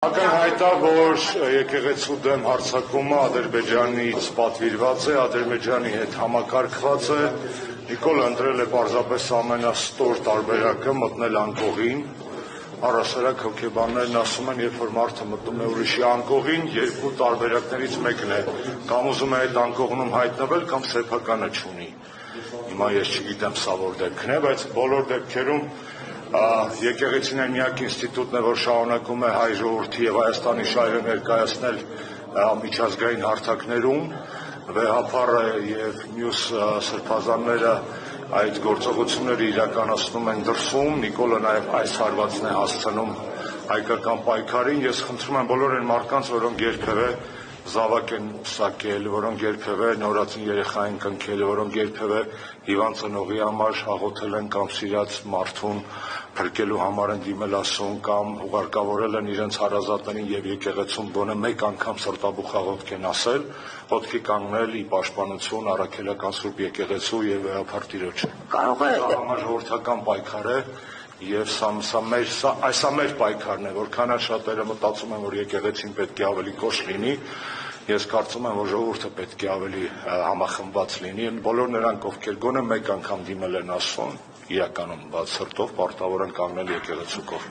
Ակնհայտ է, որ եկեղեցու դեմ հարձակումը Ադրբեջանից պատվիրված է, Ադրբեջանի հետ համակարգված է, Նիկոլը ընտրել է պարզապես ամենաստոր տարբերակը մտնել անկողին, առհասարակ հոգեբաններն ասում են, երբ որ մարդը մտնում է ուրիշի անկողին, երկու տարբերակներից մեկն է, կամ ուզում է այդ անկողնում հայտնվել, կամ սեփականը չունի, հիմա ես չգիտեմ սա որ դեպքն է, բայց բոլոր դեպքերում եկեղեցին այն միակ ինստիտուտն է, որ շարունակում է հայ ժողովրդի և Հայաստանի շահերը ներկայացնել միջազգային հարթակներում, վեհափառը և մյուս սրբազանները այդ գործողությունները իրականացնում են դրսում, Նիկոլը նաև այս հարվածն է հասցնում հայկական պայքարին, ես խնդրում եմ բոլոր այն մարդկանց, որոնք երբևէ զավակ են պսակել, որոնք երբևէ նորածին երեխա են կնքել, որոնք երբևէ հիվանդ ծնողի համար աղոթել են կամ սիրած մարդուն փրկելու համար են դիմել Աստծուն կամ ուղարկավորել են իրենց հարազատներին և եկեղեցում գոնե մեկ անգամ սրտաբուխ աղոթք են ասել, ոտքի կանգնել ի պաշտպանություն առաքելական Սուրբ եկեղեցու և վեհափառ Տիրոջը։ Դա համաժողովրդական պայքար է և սա մեր պայքարն է, որքան շատերը մտածում են, որ եկեղեցին պետք է ավելի կոշտ լինի, ես կարծում եմ, որ ժողովուրդը պետք է ավելի համախմբված լինի, բոլոր նրանք, ովքեր գոնե մեկ անգամ դիմել են Աստծուն, իրականում բաց սրտով պարտավոր են կանգնել եկեղեցու կողքին։